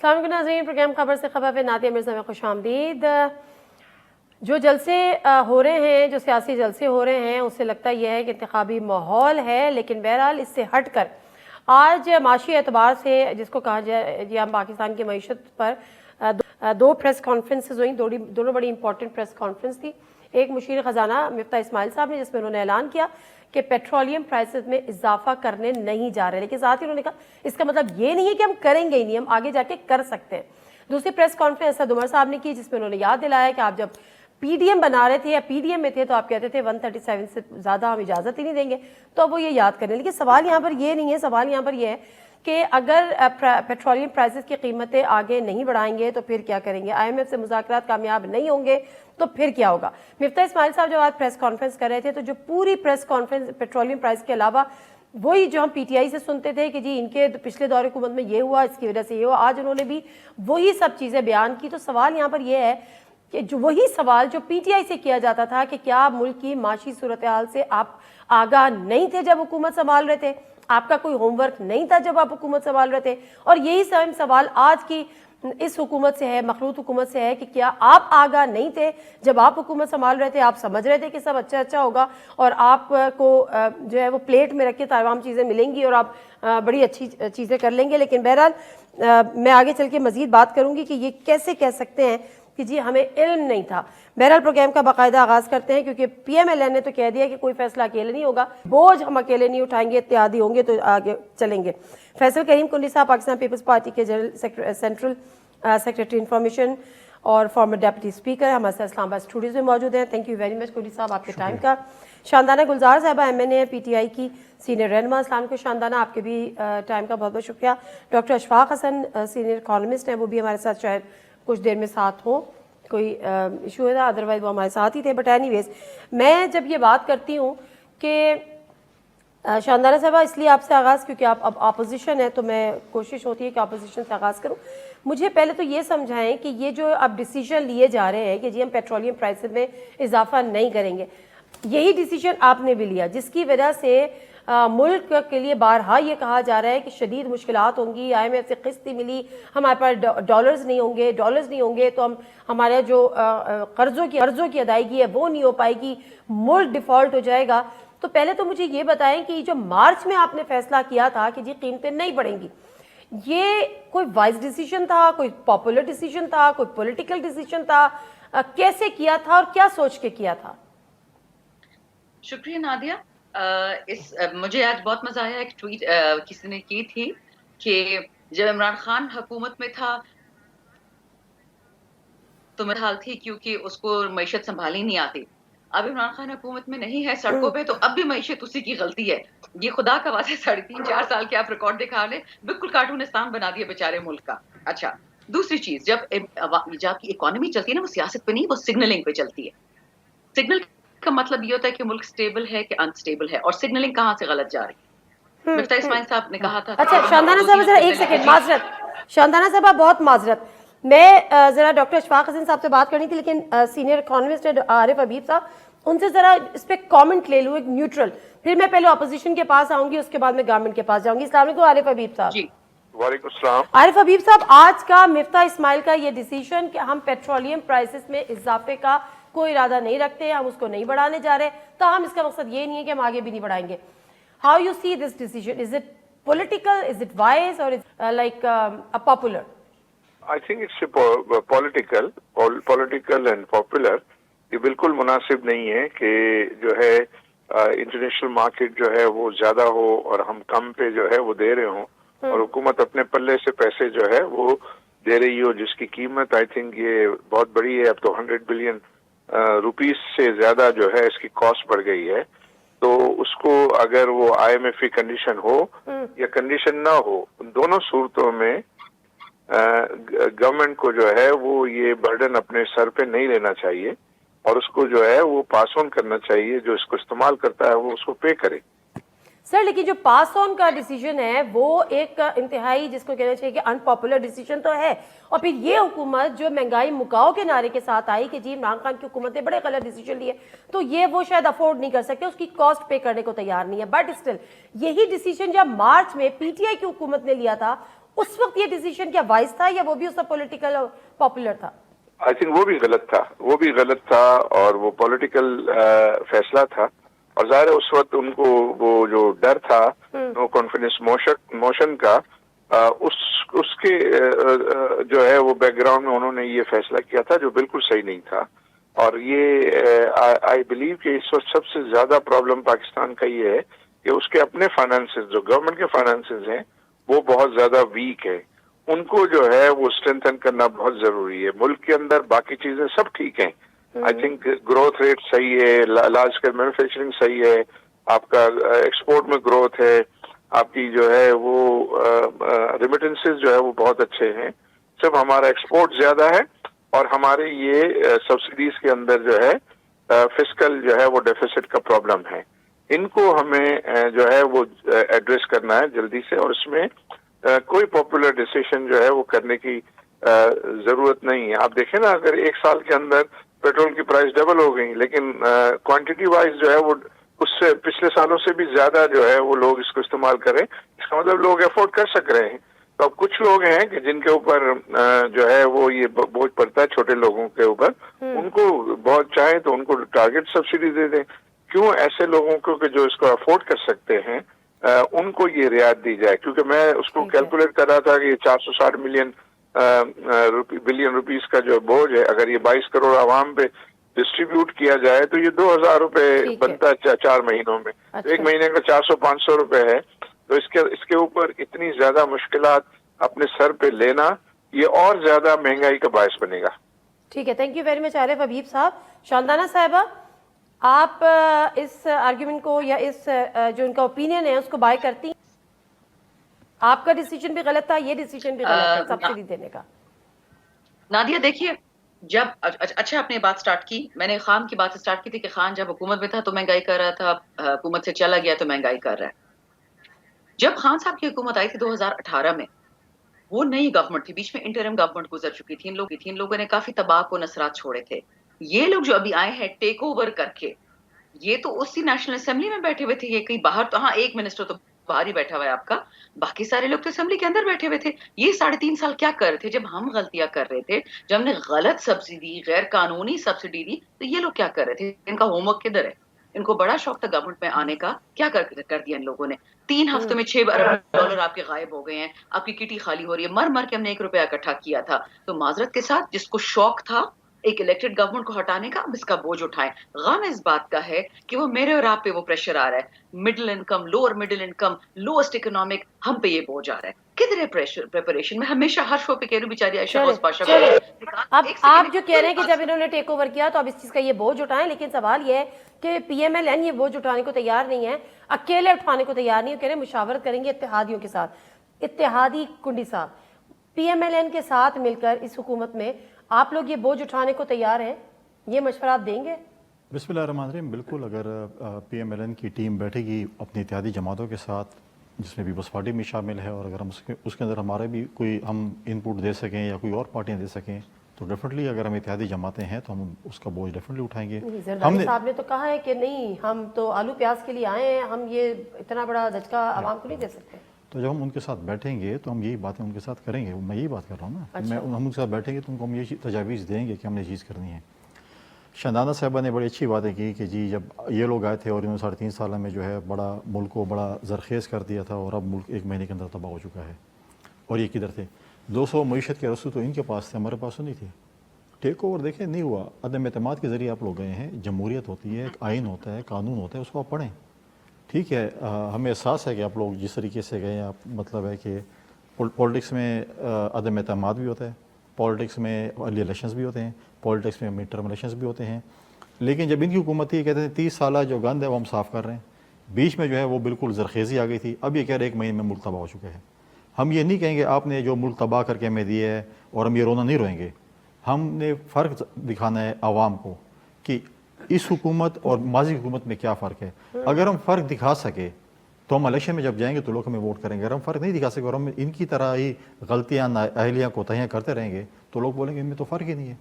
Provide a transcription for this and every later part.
السلام علیکم ناظرین، پروگرام خبر سے خبر پہ نادیہ مرزا میں خوش آمدید۔ جو جلسے ہو رہے ہیں، جو سیاسی جلسے ہو رہے ہیں، اس سے لگتا یہ ہے کہ انتخابی ماحول ہے، لیکن بہرحال اس سے ہٹ کر آج معاشی اعتبار سے جس کو کہا جائے یا پاکستان کی معیشت پر دو پریس کانفرنسز ہوئیں، دونوں بڑی امپورٹنٹ پریس کانفرنس تھی۔ ایک مشیر خزانہ مفتاح اسماعیل صاحب نے، جس میں انہوں نے اعلان کیا کہ پیٹرولیم پرائسز میں اضافہ کرنے نہیں جا رہے، لیکن ساتھ ہی انہوں نے کہا اس کا مطلب یہ نہیں ہے کہ ہم کریں گے ہی نہیں، ہم آگے جا کے کر سکتے ہیں۔ دوسری پریس کانفرنس اسد عمر صاحب نے کی، جس میں انہوں نے یاد دلایا کہ آپ جب پی ڈی ایم بنا رہے تھے یا پی ڈی ایم میں تھے تو آپ کہتے تھے 137 سے زیادہ ہم اجازت ہی نہیں دیں گے، تو اب وہ یہ یاد کریں۔ لیکن سوال یہاں پر یہ نہیں ہے، سوال یہاں پر یہ ہے کہ اگر پیٹرولیم پرائسز کی قیمتیں آگے نہیں بڑھائیں گے تو پھر کیا کریں گے؟ آئی ایم ایف سے مذاکرات کامیاب نہیں ہوں گے تو پھر کیا ہوگا؟ مفتاح اسماعیل صاحب جب آج پریس کانفرنس کر رہے تھے تو جو پوری پریس کانفرنس پیٹرولیم پرائس کے علاوہ وہی جو ہم پی ٹی آئی سے سنتے تھے کہ جی ان کے پچھلے دور حکومت میں یہ ہوا، اس کی وجہ سے یہ ہوا، آج انہوں نے بھی وہی سب چیزیں بیان کی۔ تو سوال یہاں پر یہ ہے کہ جو وہی سوال جو پی ٹی آئی سے کیا جاتا تھا کہ کیا ملک کی معاشی صورتحال سے آپ آگاہ نہیں تھے جب حکومت سنبھال رہے تھے؟ آپ کا کوئی ہوم ورک نہیں تھا جب آپ حکومت سنبھال رہے تھے؟ اور یہی سوال آج کی اس حکومت سے ہے، مخلوط حکومت سے ہے کہ کیا آپ آگاہ نہیں تھے جب آپ حکومت سنبھال رہے تھے؟ آپ سمجھ رہے تھے کہ سب اچھا ہوگا اور آپ کو جو ہے وہ پلیٹ میں رکھ کے تمام چیزیں ملیں گی اور آپ بڑی اچھی چیزیں کر لیں گے۔ لیکن بہرحال میں آگے چل کے مزید بات کروں گی کہ یہ کیسے کہہ سکتے ہیں کہ جی ہمیں علم نہیں تھا۔ بہرحال پروگرام کا باقاعدہ آغاز کرتے ہیں، کیونکہ پی ایم ایل این نے تو کہہ دیا کہ کوئی فیصلہ اکیلے نہیں ہوگا، بوجھ ہم اکیلے نہیں اٹھائیں گے، اتحادی ہوں گے تو آگے چلیں گے۔ فیصل کریم کنڈی صاحب پاکستان پیپلز پارٹی کے سینٹرل سیکریٹری انفارمیشن اور فارمر ڈیپٹی اسپیکر ہمارے ساتھ اسلام آباد اسٹوڈیوز میں موجود ہیں۔ تھینک یو ویری مچ کنڈی صاحب آپ کے ٹائم کا۔ شاندانہ گلزار صاحبہ M N A P T I کی سینئر رہنما، السلام کو شاندانہ، آپ کے بھی ٹائم کا بہت بہت شکریہ۔ ڈاکٹر اشفاق حسن سینئر اکانومسٹ ہیں، وہ بھی ہمارے ساتھ شاید کچھ دیر میں ساتھ ہوں، کوئی ایشو ہے، ادروائز وہ ہمارے ساتھ ہی تھے۔ بٹ اینی ویز میں جب یہ بات کرتی ہوں کہ شاندانہ صاحبہ اس لیے آپ سے آغاز، کیونکہ آپ اب اپوزیشن ہے تو میں کوشش ہوتی ہے کہ اپوزیشن سے آغاز کروں۔ مجھے پہلے تو یہ سمجھائیں کہ یہ جو اب ڈیسیجن لیے جا رہے ہیں کہ جی ہم پیٹرولیم پرائسز میں اضافہ نہیں کریں گے، یہی ڈیسیجن آپ نے بھی لیا، جس کی وجہ سے ملک کے لیے بارہا یہ کہا جا رہا ہے کہ شدید مشکلات ہوں گی، آئی ایم ایف سے قسط نہیں ملی، ہمارے پاس ڈالرز نہیں ہوں گے تو ہمارے جو قرضوں کی ادائیگی ہے وہ نہیں ہو پائے گی، ملک ڈیفالٹ ہو جائے گا۔ تو پہلے تو مجھے یہ بتائیں کہ جو مارچ میں آپ نے فیصلہ کیا تھا کہ جی قیمتیں نہیں بڑھیں گی، یہ کوئی وائز ڈیسیجن تھا، کوئی پاپولر ڈیسیجن تھا، کوئی پولیٹیکل ڈیسیجن تھا؟ کیسے کیا تھا اور کیا سوچ کے کیا تھا؟ شکریہ نادیہ۔ مجھے آج بہت مزہ آیا، ایک ٹویٹ کسی نے کی تھی کہ جب عمران خان حکومت میں تھا تو میرا حال تھی کیونکہ اس کو معیشت سنبھالی نہیں آتی۔ اب عمران خان حکومت میں نہیں ہے سڑکوں پہ تو اب بھی معیشت اسی کی غلطی ہے۔ یہ خدا کا واسطہ 3.5-4 سال کے آپ ریکارڈ دکھا لیں، بالکل کارٹونستان بنا دیا بیچارے ملک کا۔ اچھا، دوسری چیز، جب کی اکانومی چلتی ہے نا، وہ سیاست پہ نہیں، وہ سگنلنگ پہ چلتی ہے۔ سگنل کا مطلب یہ ہوتا ہے کہ ملک سٹیبل ہے کہ انسٹیبل ہے، اور سگنلنگ کہاں سے غلط جا رہی ہے؟ مفتاح اسماعیل صاحب نے کہا تھا۔ اچھا شاندانہ صاحب ذرا ایک سیکنڈ، معذرت شاندانہ صاحبہ، بہت معذرت، میں ذرا ڈاکٹر اشفاق حسن صاحب سے بات کرنی تھی، لیکن سینئر اکانومسٹ عارف حبیب صاحب، ان سے ذرا اس پہ کامنٹ لے لوں، ایک نیوٹرل، پھر میں پہلے اپوزیشن کے پاس آؤں گی، اس کے بعد میں گورنمنٹ کے پاس جاؤں گی۔ السلام علیکم عارف حبیب صاحب۔ جی وعلیکم السلام۔ عارف حبیب صاحب، آج کا مفتاح اسماعیل کا یہ ڈیسیجن کہ ہم پیٹرولیم پرائسز میں اضافے کا کوئی ارادہ نہیں رکھتے، ہم اس کو نہیں بڑھانے جا رہے، تاہم اس کا مقصد یہ نہیں ہے کہ ہم آگے بھی نہیں بڑھائیں گے۔ How you see this decision? Is it political? Is it wise? Or is it like a popular? I think it's political and popular۔ یہ بالکل مناسب نہیں ہے کہ جو ہے انٹرنیشنل مارکیٹ جو ہے وہ زیادہ ہو اور ہم کم پہ جو ہے وہ دے رہے ہوں، اور حکومت اپنے پلے سے پیسے جو ہے وہ دے رہی ہو، جس کی قیمت آئی تھنک یہ بہت بڑی ہے، اب تو 100 بلین روپیز سے زیادہ جو ہے اس کی کاسٹ بڑھ گئی ہے۔ تو اس کو اگر وہ آئی ایم ایف کی کنڈیشن ہو یا کنڈیشن نہ ہو، دونوں صورتوں میں گورنمنٹ کو جو ہے وہ یہ برڈن اپنے سر پہ نہیں لینا چاہیے، اور اس کو جو ہے وہ پاس آن کرنا چاہیے، جو اس کو استعمال کرتا ہے وہ اس کو پے کرے۔ سر لیکن جو پاس آن کا ڈیسیجن ہے وہ ایک انتہائی جس کو کہنا چاہیے کہ ان پاپولر ڈیسیجن تو ہے، اور پھر یہ حکومت جو مہنگائی مکاؤ کے نعرے کے ساتھ آئی کہ جی عمران خان کی حکومت نے بڑے غلط ڈیسیجن لیے، تو یہ وہ شاید افورڈ نہیں کر سکتے، اس کی کاسٹ پے کرنے کو تیار نہیں ہے، بٹ اسٹل یہی ڈیسیجن جب مارچ میں پی ٹی آئی کی حکومت نے لیا تھا، اس وقت یہ ڈیسیجن کیا وائز تھا یا وہ بھی اس کا پولیٹیکل اور پاپولر تھا؟ آئی تھنک وہ بھی غلط تھا اور وہ پولیٹیکل فیصلہ تھا، اور ظاہر ہے اس وقت ان کو وہ جو ڈر تھا نو کانفیڈنس موشن کا، اس کے جو ہے وہ بیک گراؤنڈ میں انہوں نے یہ فیصلہ کیا تھا جو بالکل صحیح نہیں تھا. اور یہ آئی بلیو کہ اس وقت سب سے زیادہ پرابلم پاکستان کا یہ ہے کہ اس کے اپنے فائنانسز، جو گورنمنٹ کے فائنانسز ہیں، وہ بہت زیادہ ویک ہے. ان کو جو ہے وہ اسٹرینتھن کرنا بہت ضروری ہے. ملک کے اندر باقی چیزیں سب ٹھیک ہیں، آئی تھنک گروتھ ریٹ صحیح ہے، لارج اسکیل مینوفیکچرنگ صحیح ہے، آپ کا ایکسپورٹ میں گروتھ ہے، آپ کی جو ہے وہ ریمیٹنسز جو ہے وہ بہت اچھے ہیں. صرف ہمارا ایکسپورٹ زیادہ ہے اور ہمارے یہ سبسڈیز کے اندر جو ہے فسکل جو ہے وہ ڈیفیسٹ کا پرابلم ہے. ان کو ہمیں جو ہے وہ ایڈریس کرنا ہے جلدی سے، اور اس میں کوئی پاپولر ڈیسیشن جو ہے وہ کرنے کی ضرورت نہیں ہے. آپ دیکھیں نا، اگر ایک سال کے اندر پیٹرول کی پرائس ڈبل ہو گئی لیکن کوانٹٹی وائز جو ہے وہ اس سے پچھلے سالوں سے بھی زیادہ جو ہے وہ لوگ اس کو استعمال کریں، اس کا مطلب لوگ افورڈ کر سک رہے ہیں. تو اب کچھ لوگ ہیں کہ جن کے اوپر جو ہے وہ یہ بوجھ پڑتا ہے چھوٹے لوگوں کے اوپر، ان کو بہت چاہیں تو ان کو ٹارگٹ سبسڈی دے دیں. کیوں ایسے لوگوں کو کہ جو اس کو افورڈ کر سکتے ہیں ان کو یہ رعایت دی جائے؟ کیونکہ میں اس کو کیلکولیٹ کر رہا تھا کہ یہ 460 بلین روپیز کا جو بوجھ ہے، اگر یہ 22 کروڑ عوام پہ ڈسٹریبیوٹ کیا جائے تو یہ 2000 روپے بنتا ہے 4 مہینوں میں. تو ایک مہینے کا 400-500 روپے ہے. تو اس کے اوپر اتنی زیادہ مشکلات اپنے سر پہ لینا، یہ اور زیادہ مہنگائی کا باعث بنے گا. ٹھیک ہے، تھینک یو ویری مچ عارف حبیب صاحب. شاندانہ صاحبہ، آپ اس آرگیومنٹ کو یا اس جو ان کا اوپینین ہے اس کو بائی کرتی ہیں؟ آپ کا ڈیسیجن بھی غلط تھا، یہ ڈیسیجن بھی غلط ہے سبسڈی دینے کا. نادیہ دیکھیے، جب اچھا آپ نے بات سٹارٹ کی، میں نے خان کی بات سٹارٹ کی تھی کہ خان جب حکومت میں تھا تو مہنگائی کر رہا تھا، حکومت سے چلا گیا تو مہنگائی کر رہا ہے. جب خان صاحب کی حکومت آئی تھی 2018 میں، وہ نئی گورنمنٹ تھی، بیچ میں انٹرم گورنمنٹ گزر چکی تھی. ان لوگوں نے کافی تباہ کو نثرات چھوڑے تھے. یہ لوگ جو ابھی آئے ہیں ٹیک اوور کر کے، یہ تو اسی نیشنل اسمبلی میں بیٹھے ہوئے تھے، یہ کہیں باہر تو، ہاں ایک منسٹر تو باہر ہی بیٹھا ہوا ہے آپ کا، باقی سارے لوگ تو اسمبلی کے اندر بیٹھے ہوئے تھے. یہ 3.5 سال کیا کر رہے تھے؟ جب ہم غلطیاں کر رہے تھے، جب ہم نے غلط سبسڈی، غیر قانونی سبسڈی دی، تو یہ لوگ کیا کر رہے تھے؟ ان کا ہوم ورک کدھر ہے؟ ان کو بڑا شوق تھا گورنمنٹ میں آنے کا، کیا کر دیا ان لوگوں نے؟ 3 ہفتوں میں 6 ارب ڈالر آپ کے غائب ہو گئے ہیں، آپ کی کٹی خالی ہو رہی ہے. مر کے ہم نے 1 روپیہ اکٹھا کیا تھا. تو معذرت کے ساتھ جس کو شوق تھا ایک الیکٹڈ گورنمنٹ کو ہٹانے کا، اب اس کا بوجھ اٹھائیں. غم اس بات کا ہے کہ وہ میرے اور آپ پہ وہ پریشر آ رہا ہے، middle income, lower middle income, lost economic, ہم پہ یہ بوجھ آ رہا ہے. کدھر ہے پریپریشن؟ میں ہمیشہ ہر شو پہ کہہ رہی ہوں بیچاری عائشہ غوث پاشا کو. اب آپ جو کہہ رہے ہیں کہ جب انہوں نے ٹیک اوور کیا تو اب اس چیز کا یہ بوجھ اٹھائیں، لیکن سوال یہ ہے کہ پی ایم ایل این یہ بوجھ اٹھانے کو تیار نہیں ہے، اکیلے اٹھانے کو تیار نہیں ہے. کہہ رہے ہیں مشاورت کریں گے اتحادیوں کے ساتھ. اتحادی کنڈی صاحب، پی ایم ایل این کے ساتھ مل کر اس حکومت میں آپ لوگ یہ بوجھ اٹھانے کو تیار ہیں؟ یہ مشورہ آپ دیں گے؟ بسم اللہ الرحمن الرحیم. بالکل، اگر پی ایم ایل این کی ٹیم بیٹھے گی اپنی اتحادی جماعتوں کے ساتھ، جس میں پیپلز پارٹی بھی شامل ہے، اور اگر ہم اس کے اندر ہمارے بھی کوئی ہم ان پٹ دے سکیں یا کوئی اور پارٹیاں دے سکیں، تو ڈیفینیٹلی اگر ہم اتحادی جماعتیں ہیں تو ہم اس کا بوجھ ڈیفینیٹلی اٹھائیں گے. زرداری صاحب نے تو کہا ہے کہ نہیں، ہم تو آلو پیاز کے لیے آئے ہیں، ہم یہ اتنا بڑا دھچکا عوام کو نہیں دے سکتے. تو جب ہم ان کے ساتھ بیٹھیں گے تو ہم یہی باتیں ان کے ساتھ کریں گے. میں یہی بات کر رہا ہوں نا، ہم ان کے ساتھ بیٹھیں گے تو ان کو ہم یہ تجاویز دیں گے کہ ہم نے چیز کرنی ہے. شاندانہ صاحبہ نے بڑی اچھی باتیں کی کہ جی جب یہ لوگ آئے تھے اور انہوں نے 3.5 سال میں جو ہے بڑا ملک کو بڑا زرخیز کر دیا تھا، اور اب ملک 1 مہینے کے اندر تباہ ہو چکا ہے. اور یہ کدھر تھے؟ 200 معیشت کے رسول تو ان کے پاس تھے، ہمارے پاس تو نہیں تھے. ٹیک اوور دیکھیں نہیں ہوا، عدم اعتماد کے ذریعے آپ لوگ گئے ہیں. جمہوریت ہوتی ہے، ایک آئین ہوتا ہے، قانون ہوتا ہے، اس کو آپ پڑھیں. ٹھیک ہے، ہمیں احساس ہے کہ آپ لوگ جس طریقے سے گئے ہیں، آپ مطلب ہے کہ پولیٹکس میں عدم اعتماد بھی ہوتا ہے، پولیٹکس میں ارلی الیکشنز بھی ہوتے ہیں، پولیٹکس میں مڈ ٹرم الیکشنز بھی ہوتے ہیں. لیکن جب ان کی حکومت تھی، کہتے ہیں 30 سالہ جو گند ہے وہ ہم صاف کر رہے ہیں. بیچ میں جو ہے وہ بالکل زرخیزی آ گئی تھی. اب یہ کہہ رہے 1 مہینے میں ملک تباہ ہو چکا ہے. ہم یہ نہیں کہیں گے آپ نے جو ملک تباہ کر کے ہمیں دیے ہے اور ہم یہ رونا نہیں روئیں گے. ہم نے فرق دکھانا ہے عوام کو کہ اس حکومت اور ماضی حکومت میں کیا فرق ہے. اگر ہم فرق دکھا سکے تو ہم الیکشن میں جب جائیں گے تو لوگ ہمیں ووٹ کریں گے. اگر ہم فرق نہیں دکھا سکے اور ہم ان کی طرح ہی غلطیاں، نااہلیاں، کوتاہیاں کرتے رہیں گے تو لوگ بولیں گے ان میں تو فرق ہی نہیں ہے.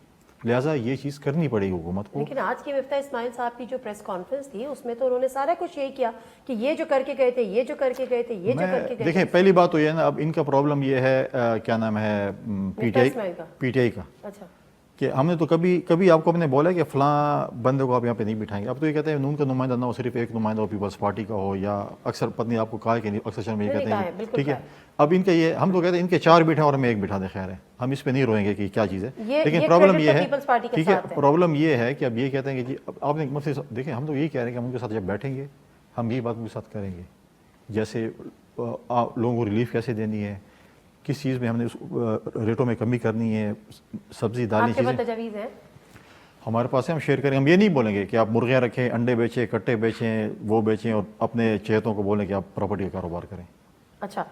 لہٰذا یہ چیز کرنی پڑے گی حکومت کو. لیکن آج کی مفتاح اسماعیل صاحب کی جو پریس کانفرنس تھی اس میں تو انہوں نے سارا کچھ یہی کیا کہ یہ جو کر کے گئے تھے، یہ جو کر کے گئے تھے، یہ جو کر کے گئے تھے. دیکھیں پہلی بات تو یہ ہے نا، اب ان کا پرابلم یہ ہے کیا نام ہے پی ٹی آئی کا، اچھا کہ ہم نے تو کبھی آپ کو ہم نے بولا کہ فلاں بندے کو آپ یہاں پہ نہیں بٹھائیں گے. اب تو یہ کہتے ہیں نون کا نمائندہ نہ ہو، صرف ایک نمائندہ ہو پیپلز پارٹی کا ہو، یا اکثر پتنی آپ کو کہا ہے کہ اکثر شرم یہ کہتے ہیں ٹھیک ہے. اب ان کا یہ ہم تو کہتے ہیں ان کے 4 بٹھائیں اور ہمیں 1 بٹھا دیں، خیر ہے ہم اس پہ نہیں روئیں گے کہ کیا چیز ہے. لیکن پرابلم یہ ہے ٹھیک ہے، پرابلم یہ ہے کہ اب یہ کہتے ہیں کہ جی آپ نے مطلب دیکھیں ہم تو یہی کہہ رہے ہیں کہ ہم ان کے ساتھ جب بیٹھیں گے ہم یہی بات ان کے ساتھ کریں گے، جیسے لوگوں کو ریلیف کیسے دینی ہے، کس چیز میں ہم نے ریٹوں میں کمی کرنی ہے، سبزی دالیں چیزیں ہمارے پاس ہے، ہم شیئر کریں. ہم یہ نہیں بولیں گے کہ آپ مرغیاں رکھیں، انڈے بیچیں، کٹے بیچیں، وہ بیچیں اور اپنے چہتوں کو بولیں کہ آپ پراپرٹی کا کاروبار کریں. اچھا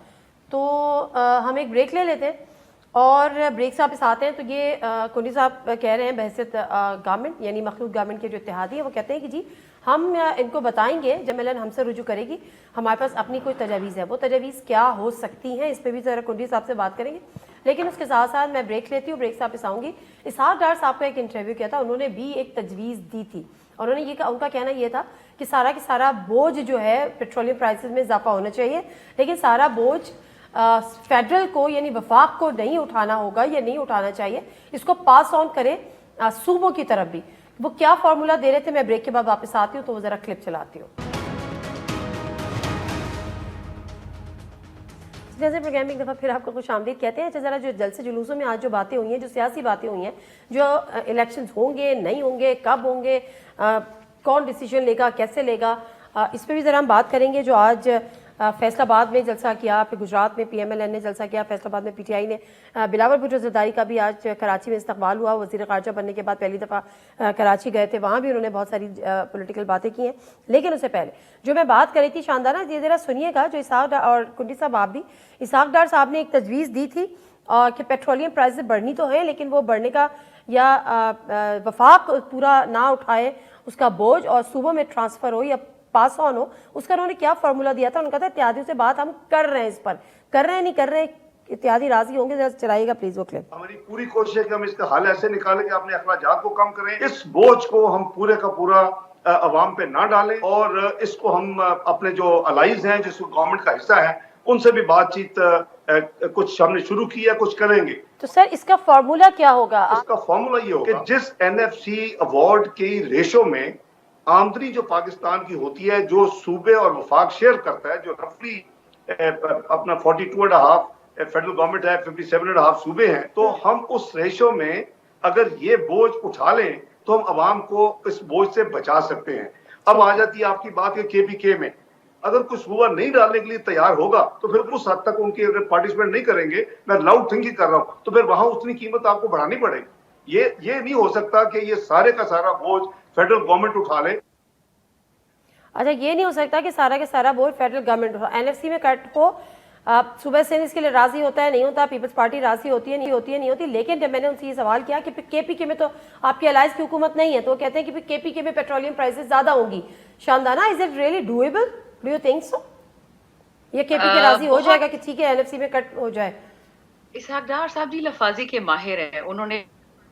تو ہم ایک بریک لے لیتے ہیں اور بریک سے واپس آتے ہیں. تو یہ کنڈی صاحب کہہ رہے ہیں بحیثیت گورنمنٹ یعنی مخلوط گورنمنٹ کے جو اتحادی ہیں وہ کہتے ہیں کہ جی ہم ان کو بتائیں گے جب ملن ہم سے رجوع کرے گی ہمارے پاس اپنی کوئی تجاویز ہے، وہ تجاویز کیا ہو سکتی ہیں اس پہ بھی ذرا کنڈی صاحب سے بات کریں گے. لیکن اس کے ساتھ ساتھ میں بریک لیتی ہوں، بریک سے واپس آؤں گی. اسحاق ڈار صاحب کا ایک انٹرویو کیا تھا، انہوں نے بھی ایک تجویز دی تھی اور انہوں نے ان کا کہنا یہ تھا کہ سارا کی سارا بوجھ جو ہے پیٹرولیم پرائسز میں اضافہ ہونا چاہیے، لیکن سارا بوجھ فیڈرل کو یعنی وفاق کو نہیں اٹھانا ہوگا یا نہیں اٹھانا چاہیے، اس کو پاس آن کرے صوبوں کی طرف بھی. وہ کیا فارمولا دے رہے تھے، میں بریک کے بعد واپس آتی ہوں تو وہ ذرا کلپ چلاتی ہوں. جیسے پروگرام میں ایک دفعہ پھر آپ کو خوش آمدید کہتے ہیں. اچھا ذرا جو جلسے جلوسوں میں آج جو باتیں ہوئی ہیں، جو سیاسی باتیں ہوئی ہیں، جو الیکشنز ہوں گے نہیں ہوں گے، کب ہوں گے، کون ڈیسیجن لے گا، کیسے لے گا، اس پہ بھی ذرا ہم بات کریں گے. جو آج فیصل آباد میں جلسہ کیا، پھر گجرات میں پی ایم ایل این نے جلسہ کیا، فیصل آباد میں پی ٹی آئی نے، بلاول بھٹو زرداری کا بھی آج کراچی میں استقبال ہوا. وزیر خارجہ بننے کے بعد پہلی دفعہ کراچی گئے تھے، وہاں بھی انہوں نے بہت ساری پولیٹیکل باتیں کی ہیں. لیکن اس سے پہلے جو میں بات کر رہی تھی شاندانہ، یہ ذرا سنیے گا. جو اسحاق اور کنڈی صاحب آپ بھی، اسحاق ڈار صاحب نے ایک تجویز دی تھی کہ پیٹرولیم پرائسز بڑھنی تو ہیں لیکن وہ بڑھنے کا یا وفاق پورا نہ اٹھائے اس کا بوجھ اور صوبوں میں ٹرانسفر ہو یا پاس آن ہو، اس کا انہوں نے کیا فارمولا دیا تھا. انہوں نے کہا تھا اتحادیوں سے بات ہم کر رہے ہیں، اس پر کر رہے ہیں نہیں کر رہے اتحادی راضی ہوں گے. ذرا چلائیے گا پلیز وہ کلپ. ہماری پوری کوشش ہے کہ ہم اس کا حل ایسے نکالیں کہ اپنے اخراجات کو کم کریں، اس بوجھ کو ہم پورے کا پورا عوام پہ نہ ڈالیں، اور اس کو ہم اپنے جو الائز ہیں جس گورنمنٹ کا حصہ ہے ان سے بھی بات چیت کچھ ہم نے شروع کی ہے، کچھ کریں گے. تو سر اس کا فارمولا کیا ہوگا؟ اس کا فارمولا یہ ہوگا کہ جس این ایف سی ایوارڈ کی ریشو میں آمدنی جو پاکستان کی ہوتی ہے، جو صوبے اور وفاق شیئر کرتا ہے، جو رفلی اپنا 42.5 فیڈرل گورنمنٹ ہے، 57.5 صوبے ہیں، تو ہم اس ریشو میں اگر یہ بوجھ اٹھا لیں تو ہم عوام کو اس بوجھ سے بچا سکتے ہیں. اب آ جاتی ہے آپ کی بات کہ کے پی کے میں اگر کوئی صوبہ نہیں ڈالنے کے لیے تیار ہوگا تو پھر اس حد تک ان کی اگر پارٹیسپیٹ نہیں کریں گے، میں لاؤڈ تھنکنگ کر رہا ہوں، تو پھر وہاں اتنی قیمت آپ کو بڑھانی پڑے گی. یہ نہیں ہو سکتا کہ یہ سارے کا سارا بوجھ فیڈرل گورنمنٹ اٹھا لے. اچھا یہ نہیں ہو سکتا کہ سارا کا سارا بوجھ فیڈرل گورنمنٹ اٹھا. این ایف سی میں کٹ ہو، صوبہ سندھ اس کے لیے راضی ہوتا ہے نہیں ہوتا، پیپلز پارٹی راضی ہوتی ہے نہیں ہوتی. لیکن جب میں نے ان سے یہ سوال کیا کہ کے پی کے میں تو آپ کی الائنس کی حکومت نہیں ہے، تو وہ کہتے ہیں کہ کے پی کے میں پیٹرولیم پرائسز زیادہ ہوں گی. Shandana, is it really doable? Do you think so? یہ کے پی کے راضی ہو جائے گا کہ ٹھیک ہے این ایف سی میں کٹ ہو جائے؟ اسحاق ڈار صاحب جی لفاظی کے ماہر ہیں. انہوں نے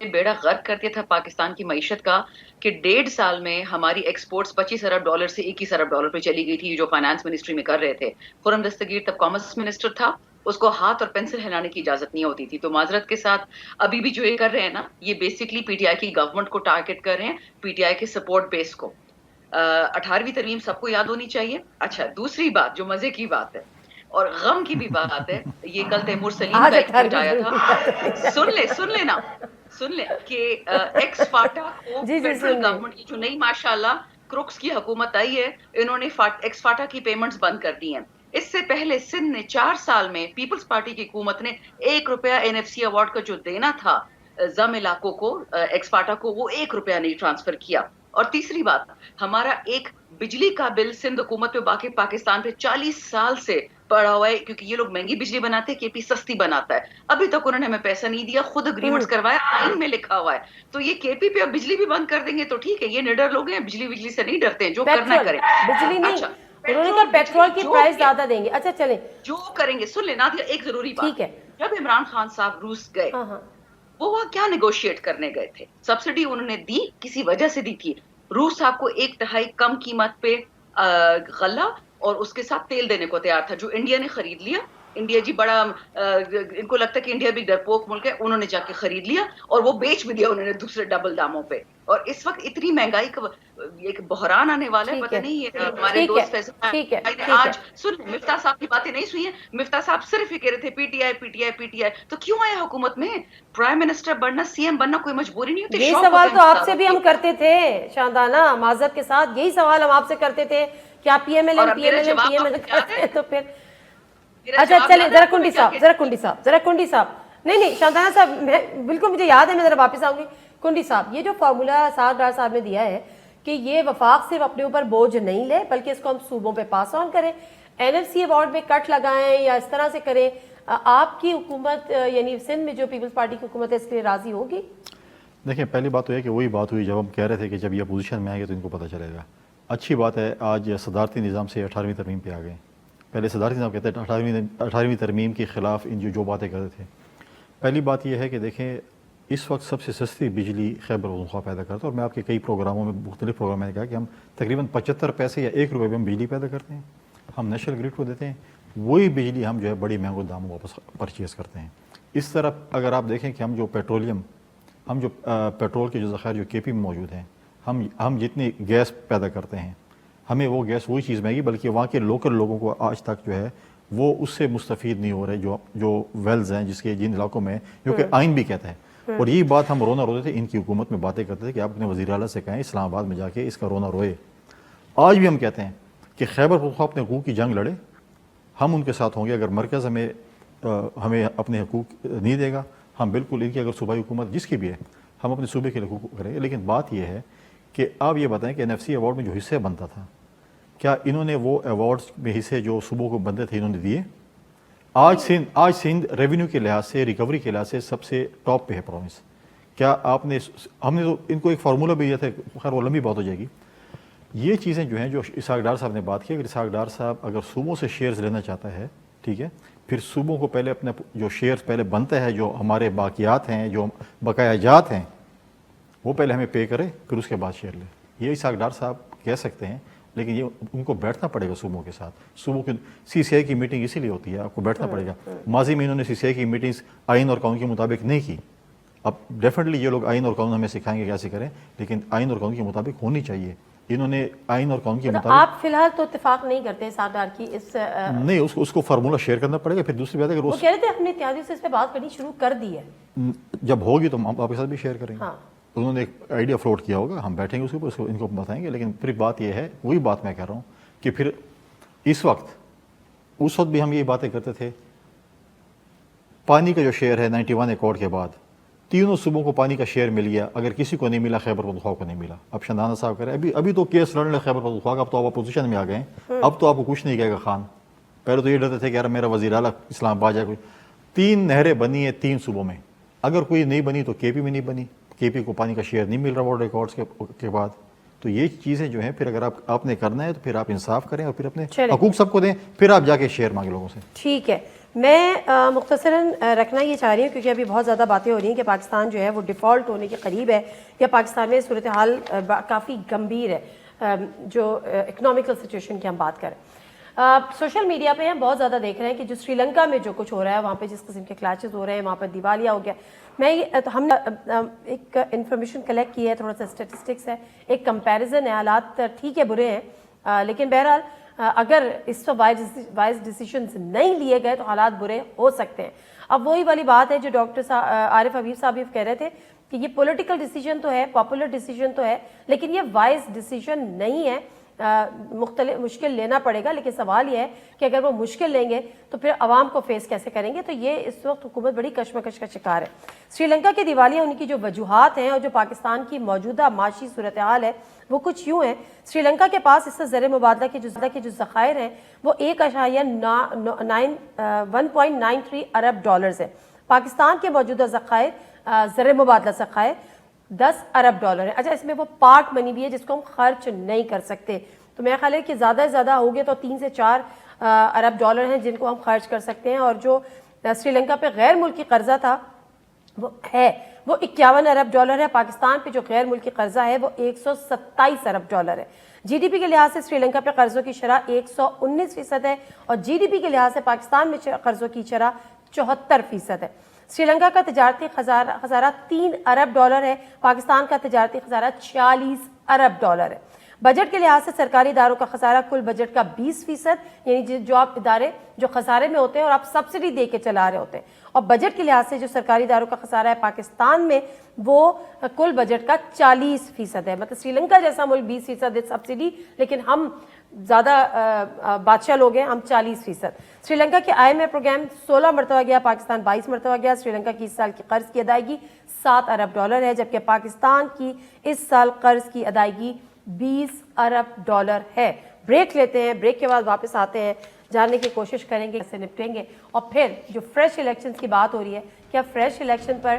بیڑا غرق کر دیا تھا پاکستان کی معیشت کا کہ 1.5 سال میں ہماری ایکسپورٹس $25 ارب سے $21 ارب پہ چلی گئی تھی، جو فائنانس منسٹری میں کر رہے تھے. خرم دستگیر تب کامرس منسٹر تھا، اس کو ہاتھ اور پینسل ہلانے کی اجازت نہیں ہوتی تھی. تو معذرت کے ساتھ ابھی بھی جو یہ کر رہے ہیں نا، یہ بیسکلی پی ٹی آئی کی گورنمنٹ کو ٹارگٹ کر رہے ہیں، پی ٹی آئی کے سپورٹ بیس کو. 18ویں ترمیم سب کو یاد ہونی چاہیے. اچھا دوسری بات جو مزے کی بات ہے اور غم کی بھی بات ہے، یہ کل تیمور سلیم کا ایک ٹویٹ آیا تھا. سن لے کہ ایکس فاٹا کو فیڈرل گورنمنٹ کی جو نئی ماشاءاللہ کروکس کی حکومت آئی ہے، انہوں نے ایکس فاٹا کی پیمنٹس بند کر دی ہیں. اس سے پہلے سندھ نے 4 سال میں پیپلز پارٹی کی حکومت نے $1 این ایف سی ایوارڈ کا جو دینا تھا زم علاقوں کو، ایکس فاٹا کو، وہ $1 نہیں ٹرانسفر کیا. اور تیسری بات، ہمارا ایک بجلی کا بل سندھ حکومت پہ باقی پاکستان پہ 40 سال سے پڑا ہوا ہے، کیونکہ یہ لوگ مہنگی بجلی بناتے ہیں، کے پی سستی بناتا ہے. ابھی تک انہوں نے ہمیں پیسہ نہیں دیا، خود اگریمنٹس کروایا، آئین میں لکھا ہوا ہے. تو یہ کے پی پہ اب بجلی بھی بند کر دیں گے تو ٹھیک ہے، یہ نڈر لوگ ہیں، بجلی سے نہیں ڈرتے ہیں، جو کرنا کریں. بجلی نہیں، انہوں نے کہا پیٹرول کی پرائس زیادہ دیں گے. اچھا چلیں، جو کریں گے. سن لے نادیہ، ایک ضروری بات، ٹھیک ہے. جب عمران خان صاحب روس گئے وہ کیا نیگوشیٹ کرنے گئے تھے؟ سبسڈی انہوں نے دی کسی وجہ سے دی تھی. روس صاحب کو 1/3 کم قیمت پہ غلہ اور اس کے ساتھ تیل دینے کو تیار تھا، جو انڈیا نے خرید لیا. انڈیا جی بڑا ان کو لگتا ہے کہ انڈیا بھی ڈرپوک ملک ہے، انہوں نے جا کے خرید لیا اور وہ بیچ بھی دیا انہوں نے دوسرے ڈبل داموں پہ. اور اس وقت اتنی مہنگائی کا ایک بحران آنے والا ہے. پتہ نہیں ہمارے دوست فیصل آج سن مفتاح صاحب کی باتیں نہیں سنی ہیں. مفتاح صاحب صرف یہ کہہ رہے تھے پی ٹی آئی پی ٹی آئی پی ٹی آئی. تو کیوں آیا حکومت میں؟ پرائم منسٹر بننا، سی ایم بننا کوئی مجبوری نہیں ہوتی. یہی سوال تو آپ سے بھی ہم کرتے تھے شاندانہ، معذرت کے ساتھ یہی سوال ہم آپ سے کرتے تھے کہ آپ P M L N P M L N P M L N کرتے ہیں تو پھر اچھا چلیں ذرا کنڈی صاحب نہیں شاندانہ صاحب بالکل مجھے یاد ہے، میں ذرا واپس آؤں گی. کنڈی صاحب یہ جو فارمولا اسحاق ڈار صاحب نے دیا ہے کہ یہ وفاق صرف اپنے اوپر بوجھ نہیں لے بلکہ اس کو ہم صوبوں پہ پاس آن کریں، این ایف سی ایوارڈ میں کٹ لگائیں یا اس طرح سے کریں، آپ کی حکومت یعنی سندھ میں جو پیپلز پارٹی کی حکومت ہے اس کے لیے راضی ہوگی؟ دیکھیں پہلی بات تو یہ کہ وہی بات ہوئی جب ہم کہہ رہے تھے کہ جب یہ اپوزیشن میں آئیں گے تو ان کو پتہ چلے گا. اچھی بات ہے آج صدارتی نظام سے 18ویں ترمیم پہ آ گئے. پہلے صدارتی نظام کہتے ہیں 18ویں ترمیم کے خلاف ان جو باتیں کرتے تھے. پہلی بات یہ ہے کہ دیکھیں اس وقت سب سے سستی بجلی خیبر پختونخوا پیدا کرتا ہے، اور میں آپ کے کئی پروگراموں میں مختلف پروگرام میں نے کہا کہ ہم تقریباً 75 پیسے یا 1 روپے میں ہم بجلی پیدا کرتے ہیں، ہم نیشنل گریڈ کو دیتے ہیں، وہی بجلی ہم جو ہے بڑی مہنگوں داموں واپس پرچیز کرتے ہیں. اس طرح اگر آپ دیکھیں کہ ہم جو پیٹرول کے جو ذخائر جو کے پی میں موجود ہیں، ہم جتنی گیس پیدا کرتے ہیں ہمیں وہ گیس وہی چیز مہنگی، بلکہ وہاں کے لوکل لوگوں کو آج تک جو ہے وہ اس سے مستفید نہیں ہو رہے جو ویلز ہیں جن علاقوں میں، کیونکہ آئین بھی کہتا ہے. اور یہی بات ہم رونا روتے تھے، ان کی حکومت میں باتیں کرتے تھے کہ آپ اپنے وزیر اعلیٰ سے کہیں اسلام آباد میں جا کے اس کا رونا روئے. آج بھی ہم کہتے ہیں کہ خیبر پختونخوا اپنے حقوق کی جنگ لڑے، ہم ان کے ساتھ ہوں گے. اگر مرکز ہمیں اپنے حقوق نہیں دے گا، ہم بالکل ان کی اگر صوبائی حکومت جس کی بھی ہے ہم اپنے صوبے کے حقوق کریں گے. لیکن بات یہ ہے کہ آپ یہ بتائیں کہ این ایف سی ایوارڈ میں جو حصے بنتا تھا، کیا انہوں نے وہ ایوارڈز میں حصے جو صوبوں کو بنتے تھے انہوں نے دیے؟ آج سندھ ریونیو کے لحاظ سے، ریکوری کے لحاظ سے سب سے ٹاپ پہ ہے پروونس. کیا ہم نے تو ان کو ایک فارمولہ بھی دیا تھا، خیر وہ لمبی بات ہو جائے گی. یہ چیزیں جو ہیں جو اسحاق ڈار صاحب نے بات کی، اگر اسحاق ڈار صاحب اگر صوبوں سے شیئرز لینا چاہتا ہے ٹھیک ہے، پھر صوبوں کو پہلے اپنے جو شیئرز پہلے بنتا ہے، جو ہمارے باقیات ہیں، جو بقایا جات ہیں، وہ پہلے ہمیں پے کرے پھر اس کے بعد شیئر لے. یہ اسحاق ڈار صاحب کہہ سکتے ہیں، لیکن یہ ان کو بیٹھنا پڑے گا صوبوں کے ساتھ. صوبوں کی سی سی آئی کی میٹنگ اسی لیے ہوتی ہے، آپ کو بیٹھنا پڑے گا. ماضی میں انہوں نے سی سی آئی کی میٹنگز آئین اور قانون کے مطابق نہیں کی. اب ڈیفینیٹلی یہ لوگ آئین اور قانون ہمیں سکھائیں گے کیسے کریں، لیکن آئین اور قانون کے مطابق ہونی چاہیے. انہوں نے آئین اور قانون کے مطابق آپ فی الحال تو اتفاق نہیں کرتے اسحاق ڈار کی اس نہیں، اس کو فارمولہ شیئر کرنا پڑے گا. پھر دوسری بات ہے کہ وہ کہہ رہے تھے ہم نے اتحادیوں سے اس پہ بات کرنی شروع کر دی ہے، جب ہوگی تو ہم آپ کے ساتھ بھی شیئر کریں گے. انہوں نے ایک آئیڈیا فلوٹ کیا ہوگا، ہم بیٹھیں گے اس کے اوپر، ان کو بتائیں گے. لیکن پھر بات یہ ہے، وہی بات میں کہہ رہا ہوں کہ پھر اس وقت بھی ہم یہی باتیں کرتے تھے. پانی کا جو شیئر ہے 91 ایکارڈ کے بعد تینوں صوبوں کو پانی کا شیئر مل گیا، اگر کسی کو نہیں ملا خیبر پختونخوا کو نہیں ملا. اب شاندانہ صاحب کہہ رہے ہیں ابھی تو کیس لڑ لیں خیبر پختونخوا کا، اب تو آپ اپوزیشن میں آ گئے ہیں، اب تو آپ کو کچھ نہیں کہے گا خان. پہلے تو یہ ڈرتے تھے کہ یار میرا وزیر اعلیٰ اسلام آباد جائے. کوئی 3 نہریں بنی ہیں 3 صوبوں میں، اگر کوئی نہیں بنی تو کے پی میں نہیں بنی. کے پی کو پانی کا شیئر نہیں مل رہا ورلڈ ریکارڈز کے بعد. تو یہ چیزیں جو ہیں پھر اگر آپ نے کرنا ہے تو پھر آپ انصاف کریں اور پھر اپنے حقوق سب کو دیں، پھر آپ جا کے شیئر مانگیں لوگوں سے. ٹھیک ہے. میں مختصراً رکھنا یہ چاہ رہی ہوں کیونکہ ابھی بہت زیادہ باتیں ہو رہی ہیں کہ پاکستان جو ہے وہ ڈیفالٹ ہونے کے قریب ہے، یا پاکستان میں صورتحال کافی گمبھیر ہے، جو اکنامیکل سچویشن کی ہم بات کریں. سوشل میڈیا پہ ہم بہت زیادہ دیکھ رہے ہیں کہ جو سری لنکا میں جو کچھ ہو رہا ہے، وہاں پہ جس قسم کے کلیشز ہو رہے ہیں، وہاں پر دیوالیہ ہو گیا. ہم نے ایک انفارمیشن کلیکٹ کی ہے، تھوڑا سا اسٹیٹسٹکس ہے، ایک کمپیریزن ہے. حالات ٹھیک ہے برے ہیں، لیکن بہرحال اگر اس پر وائز ڈیسیشنز نہیں لیے گئے تو حالات برے ہو سکتے ہیں. اب وہی والی بات ہے جو ڈاکٹر عارف حبیب صاحب کہہ رہے تھے کہ یہ پولیٹیکل ڈیسیجن تو ہے، پاپولر ڈیسیجن تو ہے، لیکن یہ وائز ڈیسیجن نہیں ہے. مختلف مشکل لینا پڑے گا، لیکن سوال یہ ہے کہ اگر وہ مشکل لیں گے تو پھر عوام کو فیس کیسے کریں گے. تو یہ اس وقت حکومت بڑی کشمکش کا شکار ہے. سری لنکا کے دیوالیہ ہونے کی جو وجوہات ہیں اور جو پاکستان کی موجودہ معاشی صورتحال ہے وہ کچھ یوں ہیں. سری لنکا کے پاس اس سے زر مبادلہ کے جو ذخائر ہیں وہ 1.93 ارب ڈالرز ہیں. پاکستان کے موجودہ ذخائر زر مبادلہ ذخائر 10 ارب ڈالر ہے. اچھا، اس میں وہ پارک منی بھی ہے جس کو ہم خرچ نہیں کر سکتے. تو میرا خیال ہے کہ زیادہ سے زیادہ ہوگے تو 3 سے 4 ارب ڈالر ہیں جن کو ہم خرچ کر سکتے ہیں. اور جو سری لنکا پہ غیر ملکی قرضہ تھا وہ ہے وہ 51 ارب ڈالر ہے. پاکستان پہ جو غیر ملکی قرضہ ہے وہ 127 ارب ڈالر ہے. جی ڈی پی کے لحاظ سے سری لنکا پہ قرضوں کی شرح 119% ہے اور جی ڈی پی کے لحاظ سے پاکستان میں قرضوں کی شرح 74% ہے. سری لنکا کا تجارتی خزانہ 3 ارب ڈالر ہے. پاکستان کا تجارتی خزانہ 46 ارب ڈالر ہے. بجٹ کے لحاظ سے سرکاری اداروں کا خسارہ کل بجٹ کا 20%، یعنی جو آپ ادارے جو خسارے میں ہوتے ہیں اور آپ سبسڈی دے کے چلا رہے ہوتے ہیں. اور بجٹ کے لحاظ سے جو سرکاری اداروں کا خسارہ ہے پاکستان میں وہ کل بجٹ کا 40% ہے. مطلب سری لنکا جیسا ملک 20% سبسڈی، لیکن ہم زیادہ بادشاہ لوگ ہیں، ہم 40%. سری لنکا کے آئی ایم ایف پروگرام 16 مرتبہ گیا، پاکستان 22 مرتبہ گیا. سری لنکا کی اس سال کی قرض کی ادائیگی 7 ارب ڈالر ہے، جبکہ پاکستان کی اس سال قرض کی ادائیگی 20 ارب ڈالر ہے. بریک لیتے ہیں، بریک کے بعد واپس آتے ہیں، جاننے کی کوشش کریں گے کیسے نپٹیں گے. اور پھر جو فریش الیکشنز کی بات ہو رہی ہے، کیا فریش الیکشن پر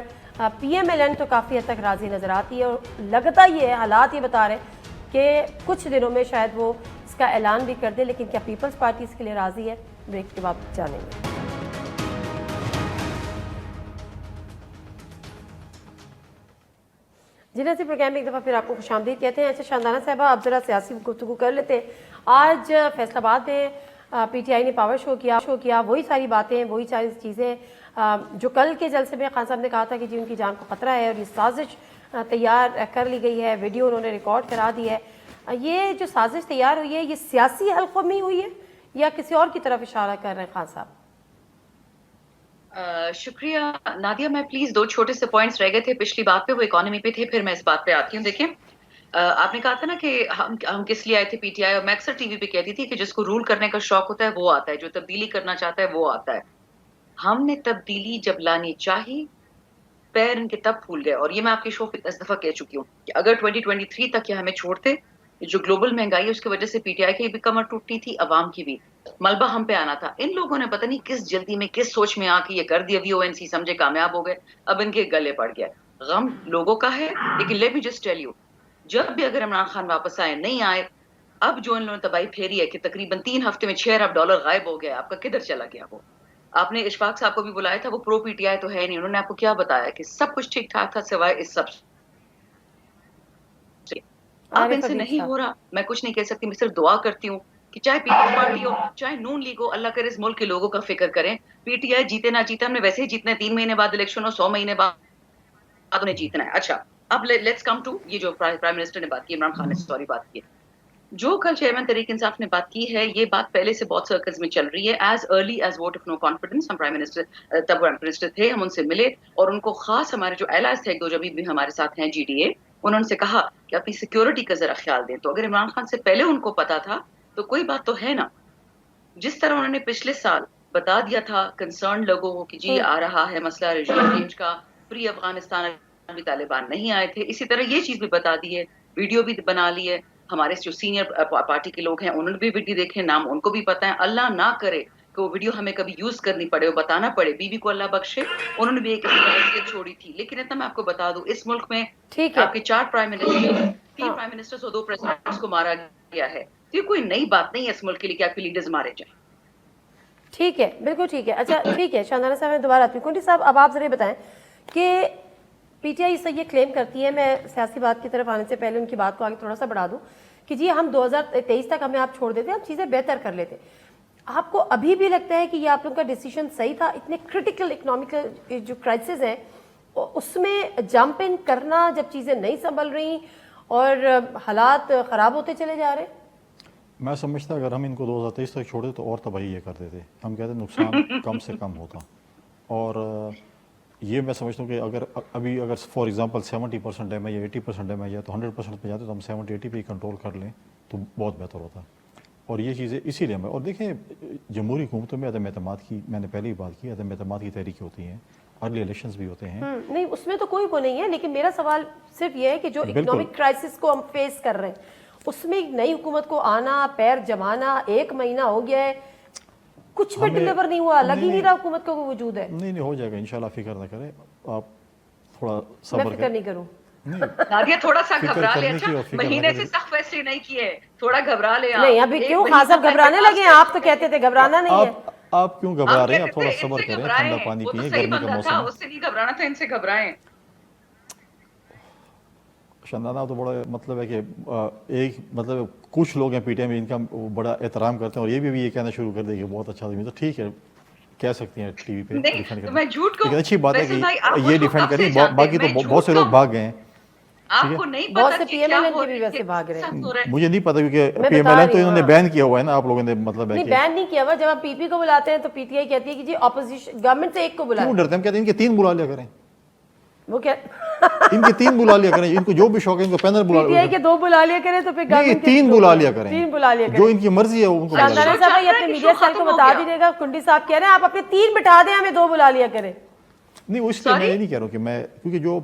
پی ایم ایل این تو کافی حد تک راضی نظر آتی ہے، اور لگتا یہ ہے، حالات یہ بتا رہے ہیں کہ کچھ دنوں میں شاید وہ اس کا اعلان بھی کر دے، لیکن کیا پیپلز پارٹی اس کے لیے راضی ہے؟ بریک کے بعد جانیں گے. جی ناظرین، پروگرام میں ایک دفعہ پھر آپ کو خوش آمدید کہتے ہیں. اچھا شاندانہ صاحبہ، آپ ذرا سیاسی گفتگو کر لیتے ہیں. آج فیصل آباد میں پی ٹی آئی نے پاور شو کیا، وہی ساری باتیں، وہی ساری چیزیں جو کل کے جلسے میں خان صاحب نے کہا تھا کہ جی ان کی جان کو خطرہ ہے اور یہ سازش تیار کر لی گئی ہے، ویڈیو انہوں نے ریکارڈ کرا دی ہے. یہ جو سازش تیار ہوئی ہے، یہ سیاسی حلقوں میں ہوئی ہے یا کسی اور کی طرف اشارہ کر رہے ہیں خان صاحب؟ شکریہ نادیہ. میں پلیز 2 چھوٹے سے پوائنٹس رہ گئے تھے پچھلی بات پہ، وہ اکانومی پہ تھے، پھر میں اس بات پہ آتی ہوں. دیکھیں، آپ نے کہا تھا نا کہ ہم کس لیے آئے تھے پی ٹی آئی، اور میں اکثر ٹی وی پہ کہتی تھی کہ جس کو رول کرنے کا شوق ہوتا ہے وہ آتا ہے، جو تبدیلی کرنا چاہتا ہے وہ آتا ہے. ہم نے تبدیلی جب لانی چاہی، پیر ان کے تب پھول گئے. اور یہ میں آپ کے شو پہ 10 دفعہ کہہ چکی ہوں کہ اگر 2023 تک یہ ہمیں چھوڑتے، جو گلوبل مہنگائی ہے اس کی وجہ سے پی ٹی آئی کی بھی کمر ٹوٹنی تھی، عوام کی بھی. ملبہ ہم پہ آنا تھا. ان لوگوں نے پتہ نہیں کس جلدی میں، کس سوچ میں آ کے یہ کر دیا. وی او این سی سمجھے کامیاب ہو گئے، اب ان کے گلے پڑ گیا. غم لوگوں کا ہے، لیکن let me just tell you, جب بھی اگر عمران خان واپس آئے، نہیں آئے، اب جو ان لوگوں نے تباہی پھیری ہے کہ تقریباً 3 ہفتے میں 6 ارب ڈالر غائب ہو گیا، آپ کا کدھر چلا گیا وہ؟ آپ نے اشفاق صاحب کو بھی بلایا تھا، وہ پرو پی ٹی آئی تو ہے نہیں. انہوں نے آپ کو کیا بتایا کہ سب کچھ ٹھیک ٹھاک تھا سوائے اس سب. اب ان سے نہیں ہو رہا. میں کچھ نہیں کہہ سکتی، میں صرف دعا کرتی ہوں کہ چاہے پیپلز پارٹی ہو، چاہے نون لیگ ہو، اللہ کرے اس ملک کے لوگوں کا فکر کریں. پی ٹی آئی جیتے نہ جیتے، ہم نے ویسے ہی جیتنا ہے. 3 مہینے بعد الیکشن ہو، 100 مہینے بعد انہیں جیتنا ہے. اچھا، اب لیٹس کم ٹو یہ جو پرائم منسٹر نے بات کی، عمران خان نے سوری بات کی، جو کل چیئرمین تحریک انصاف نے بات کی ہے، یہ بات پہلے سے بہت سرکلز میں چل رہی ہے. As early as vote of no confidence, ہم پرائم منسٹر تب پرائم منسٹر تھے، ہم ان سے ملے اور ان کو خاص ہمارے جو ایلائز تھے 2 جو ابھی بھی ہمارے ساتھ ہیں جی ڈی اے، انہوں نے سے کہا کہ اپنی سیکیورٹی کا ذرا خیال دیں. تو اگر عمران خان سے پہلے ان کو پتا تھا تو کوئی بات تو ہے نا. جس طرح انہوں نے پچھلے سال بتا دیا تھا کنسرن لوگوں کو کہ جی آ رہا ہے مسئلہ رجیم چینج کا، فری افغانستان، ابھی طالبان نہیں آئے تھے، اسی طرح یہ چیز بھی بتا دی ہے، ویڈیو بھی بنا لی ہے. ہمارے جو سینئر پارٹی کے لوگ ہیں انہوں نے بھی ویڈیو دیکھے، نام ان کو بھی پتا ہے. اللہ نہ کرے کہ وہ ویڈیو ہمیں کبھی یوز کرنی پڑے، وہ بتانا پڑے. بی بی کو اللہ بخشے، انہوں نے بھی ایک حیثیت چھوڑی تھی. لیکن اتنا میں آپ کو بتا دوں، اس ملک میں آپ کے 4 پرائم منسٹر، 3 پرائم منسٹرز اور 2 پریزیڈنٹس کو مارا گیا ہے. تو یہ کوئی نئی بات نہیں ہے اس ملک کے لیے کہ آپ کے لیڈرز مارے جائیں. ٹھیک ہے، بالکل ٹھیک ہے. اچھا ٹھیک ہے، شاندانہ صاحب میں دوبارہ آتی ہوں. کنٹی صاحب، اب آپ ذرا بتائیں کہ پی ٹی آئی سے یہ کلیم کرتی ہے، میں سیاسی بات کی طرف آنے سے پہلے ان کی بات کو آگے تھوڑا سا بڑھا دوں، کہ جی ہم 2023 تک ہمیں آپ چھوڑ دیتے، ہم چیزیں بہتر کر لیتے. آپ کو ابھی بھی لگتا ہے کہ یہ آپ لوگوں کا ڈیسیشن صحیح تھا؟ اتنے کرٹیکل اکنامکل جو کرائسس ہیں اس میں جمپ ان کرنا، جب چیزیں نہیں سنبھل رہی اور حالات خراب ہوتے چلے جا رہے ہیں؟ میں سمجھتا اگر ہم ان کو 2023 تک چھوڑے تو اور تباہی یہ کر دیتے. ہم کہتے ہیں نقصان کم سے کم ہوتا. اور یہ میں سمجھتا ہوں کہ اگر فار ایگزامپل 70% ڈیمیج یا 80% ڈیمیج ہے تو 100% پہ جاتے تو ہم 70-80 پہ کنٹرول کر لیں تو بہت بہتر ہوتا. اور یہ چیزیں اسی لیے اور دیکھیں جمہوری حکومتوں میں عدم اعتماد کی، میں نے پہلے ہی بات کی، عدم اعتماد کی تحریکیں ہوتی ہیں، ارلی الیکشنز بھی ہوتے ہیں. نہیں، اس میں تو کوئی وہ نہیں ہے، لیکن میرا سوال صرف یہ ہے کہ جو اکنامک کرائسس کو ہم فیس کر رہے ہیں اس میں ایک نئی حکومت کو آنا، پیر جمانا، 1 مہینہ ہو گیا ہے، کچھ بھی ڈلیور نہیں ہوا، لگ ہی نہیں رہا حکومت کا کوئی وجود ہے. نہیں ہو جائے گا انشاءاللہ، فکر نہ کریں آپ، تھوڑا صبر کریں. میں فکر نہیں کروں. نادیہ تھوڑا سا گھبرا لے. اچھا، مہینے سے سخت فیصلے نہیں کیے، تھوڑا گھبرا لے. نہیں ابھی کیوں خان صاحب گھبرانے لگے ہیں؟ آپ تو کہتے تھے گھبرانا نہیں ہے. آپ کیوں گھبرا رہے ہیں؟ آپ تھوڑا صبر کریں، ٹھنڈا پانی پئیں، گرمی کا موسم ہے. اس سے نہیں گھبرانا تھا، ان سے گھبرائیں. شندانہ تو بڑا مطلب ہے کہ ایک مطلب کچھ لوگ ہیں پی ٹی ایم ان کا بڑا احترام کرتے ہیں اور یہ بھی یہ کہنا شروع کر دے کہ بہت اچھا آدمی، تو ٹھیک ہے کہہ سکتی ہیں ٹی وی پہ ڈیفینڈ کریں، میں جھوٹ کو لیکن اچھی بات ہے ویسے بھائی کہ یہ ڈیفینڈ کریں، باقی تو بہت سے لوگ بھاگ گئے ہیں. آپ کو نہیں بہت پتا سے کہ پی ایم کیا ایل این ہو کے بھی ویسے بھاگ رہے ہیں. مجھے نہیں پتا کیونکہ میں پی ایم بتا ایل این رہی تو ہوں، انہوں نے ہاں. بین کیا ہوا ہے نا، آپ لوگوں نے مطلب ہے نہیں کہ بین نہیں کیا ہوا. جب ہم پی پی کو بلاتے ہیں تو پی ٹی آئی کہتی ہے کہ جی اپوزیشن گورنمنٹ سے ایک کو بلائیں. کیوں ڈرتے ہیں؟ ہم کہتے ہیں ان کے 3 بلا لیا کریں، وہ کیا ان کے 3 بلا لیا کریں، ان کو جو بھی شوق ہے ان کو پینل بلا پی ٹی آئی کے 2 بلا لیا کریں تو پھر نہیں گورنمنٹ 3 بلا لیا کریں، 3 بلا لیا جو کریں. ان کی مرضی ہے ان کو بلا لیا شاندانہ کریں. صاحب یہ اپنے میڈیا سیل کو بتا دیجیے گا. کنڈی صاحب کہہ رہے ہیں آپ اپنے 3 بٹھا دیں، ہمیں 2 بلا لیا کریں. نہیں اس لیے میں یہ نہیں کہہ رہا ہوں کہ میں، کیونکہ جو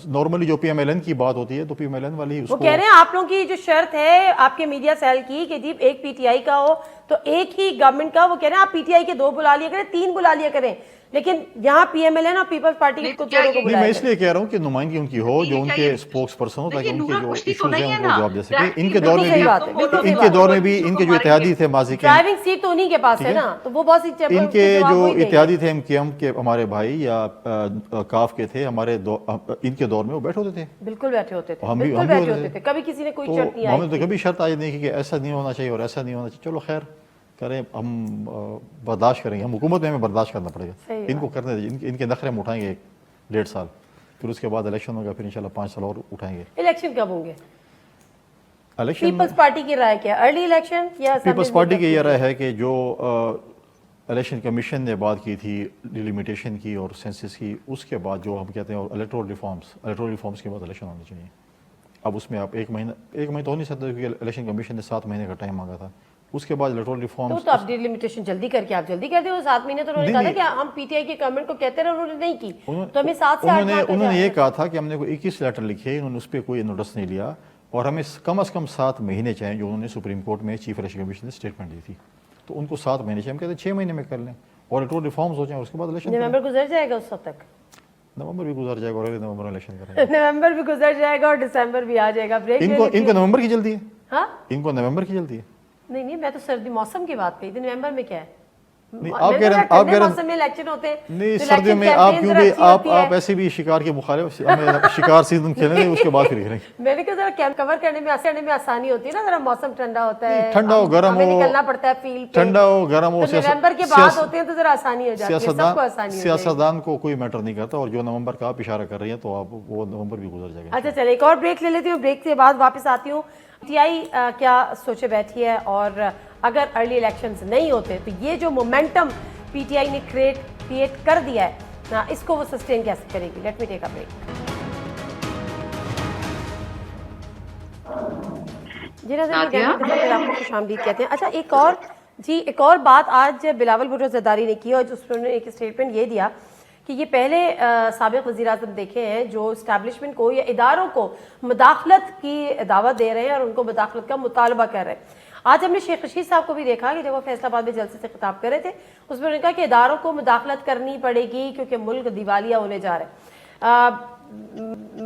نارملی جو پی ایم ایل این کی بات ہوتی ہے تو پی ایم ایل این والی اس وہ کو کہہ رہے ہیں آپ لوگوں کی جو شرط ہے آپ کے میڈیا سیل کی کہ جی ایک پی ٹی آئی کا ہو تو ایک ہی گورنمنٹ کا، وہ کہہ رہے ہیں آپ پی ٹی آئی کے 2 بلا لیا کریں، 3 بلا لیا کریں، لیکن یہاں پی ایم ایل این اور پیپلز پارٹی کے کچھ لوگوں کو نہیں، میں بلایا اس لیے کہہ رہا ہوں کہ نمائندگی ان کی ہو جو ان کے اسپوکس پرسن ہو، تاکہ ان کے جو ایشوز ہیں ان کو جواب دے سکے. ان کے دور میں بھی ان کے دور میں بھی ان کے جو اتحادی تھے ماضی کے، ڈرائیونگ سیٹ تو انہی کے پاس ہے نا، تو وہ بہت سی ان کے جو اتحادی تھے ایم کے ہمارے بھائی یا کاف کے تھے ہمارے ان کے دور میں وہ بیٹھے ہوتے تھے، بالکل بیٹھے ہوتے تھے، ہم بھی بالکل بیٹھے ہوتے تھے. کبھی کسی نے کوئی شرط نہیں تو ہمیں آئی تو کبھی شرط آئی نہیں کہ ایسا نہیں ہونا چاہیے اور ایسا نہیں ہونا چاہیے. چلو خیر کریں، ہم برداشت کریں گے، ہم حکومت میں ہمیں برداشت کرنا پڑے گا. ان کو کرنے دیجیے، ان کے نخرے ہم اٹھائیں گے 1.5 سال، پھر اس کے بعد الیکشن ہوگا، پھر انشاءاللہ 5 سال اور اٹھائیں گے. الیکشن کب ہوں گے؟ الیکشن پیپلز پارٹی کی رائے کیا، ارلی الیکشن یا پیپلز پارٹی کی یہ رائے ہے کہ جو الیکشن کمیشن نے بات کی تھی ڈیلیمیٹیشن کی اور سینسس کی، اس کے بعد جو ہم کہتے ہیں الیکٹورل ریفارمس کے بعد الیکشن ہونے چاہیے. اب اس میں آپ ایک مہینہ تو ہو نہیں سکتا کیونکہ الیکشن کمیشن نے 7 مہینے کا ٹائم مانگا تھا. اس کے بعد الیکٹورل ریفارمس تو آپ ڈیلیمیٹیشن جلدی کر کے آپ جلدی کر دیں. وہ 7 مہینے تو انہوں نے کہا تھا کہ ہم پی ٹی آئی کے گورنمنٹ کو کہتے رہے، انہوں نے نہیں کی، تو ہمیں 7 سے 8 ماہ کا انہوں نے یہ کہا تھا کہ ہم نے کوئی 21 لیٹر لکھے، انہوں نے اس پہ کوئی نوٹس نہیں لیا اور ہمیں کم از کم 7 مہینے چاہیے، جو انہوں نے سپریم کورٹ میں چیف الیکشن کمیشن نے اسٹیٹمنٹ دی تھی. تو ان کو 7 مہینے چاہیے، ہم کہتے ہیں 6 مہینے میں کر لیں اور الیکٹورل ریفارمس ہو جائیں اور اس کے بعد الیکشن. نومبر گزر جائے گا اس وقت تک، نومبر بھی گزر جائے گا اور اگلے نومبر میں الیکشن کریں گے. نومبر بھی گزر جائے گا اور دسمبر بھی آ جائے گا. بریک ان کو نومبر کی جلدی ہے، ہاں ان کو نومبر کی جلدی ہے. نہیں میں تو سردی موسم کی بات کہی تھی، نومبر میں کیا ہے؟ آپ کہہ رہے ہیں موسم میں الیکشن ہوتے ہیں، نہیں سردیوں میں آپ کیوں بھی آپ ایسے بھی شکار کے مخالف، ہمیں شکار سیزن کھیلیں گے اس کے بعد پھر کھیلیں گے. میں نے کہا ذرا کیمپ کور کرنے میں آسانی ہوتی ہے نا، ذرا موسم ٹھنڈا ہوتا ہے، ٹھنڈا ہو گرم ہو، نکلنا پڑتا ہے فیلڈ پہ، ٹھنڈا ہو گرم ہو، نومبر کے بعد ہوتے ہیں تو ذرا آسانی ہو جاتی ہے، سب کو آسانی ہوتی ہے. سیاستدان کو کوئی میٹر نہیں کرتا اور جو نومبر کا آپ اشارہ کر رہی ہیں تو آپ وہ نومبر بھی گزر جائے گا. اچھا چلے ایک اور بریک لے لیتی ہوں، بریک کے بعد واپس آتی ہوں. ٹی آئی کیا سوچے بیٹھی ہے اور اگر ارلی الیکشنز نہیں ہوتے تو یہ جو مومنٹم پی ٹی آئی نے کریٹ کر دیا ہے اس کو وہ سسٹین کیسے کرے گی. Let me take a break. جی ناظرین آپ کو خوش آمدید کہتے ہیں. اچھا ایک اور بات آج بلاول بھٹو زرداری نے کی اور اس پر ایک اسٹیٹمنٹ یہ دیا کہ یہ پہلے سابق وزیر اعظم دیکھے ہیں جو اسٹیبلشمنٹ کو یا اداروں کو مداخلت کی دعوت دے رہے ہیں اور ان کو مداخلت کا مطالبہ کر رہے ہیں. آج ہم نے شیخ رشید صاحب کو بھی دیکھا کہ جب وہ فیصل آباد میں جلسے سے خطاب کر رہے تھے اس میں انہوں نے کہا کہ اداروں کو مداخلت کرنی پڑے گی کیونکہ ملک دیوالیہ ہونے جا رہے ہیں.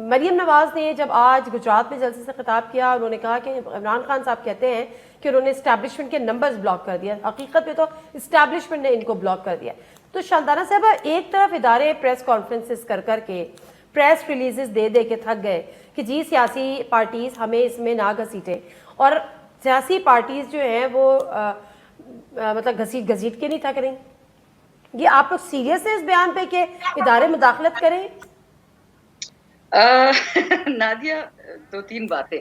مریم نواز نے جب آج گجرات میں جلسے سے خطاب کیا انہوں نے کہا کہ عمران خان صاحب کہتے ہیں کہ انہوں نے اسٹیبلشمنٹ کے نمبرز بلاک کر دیا. حقیقت میں تو اسٹیبلشمنٹ نے ان کو بلاک کر دیا. تو شاندانہ صاحبہ ایک طرف ادارے پریس کانفرنسز کر کے پریس ریلیزز دے کے تھک گئے کہ جی سیاسی پارٹیز ہمیں اس میں نہ گھسیٹیں، اور سیاسی پارٹیز جو ہیں وہ مطلب گھسیٹ کے نہیں تھک رہی. یہ آپ لوگ سیریس ہیں اس بیان پہ کہ ادارے مداخلت کریں؟ نادیہ 2-3 باتیں.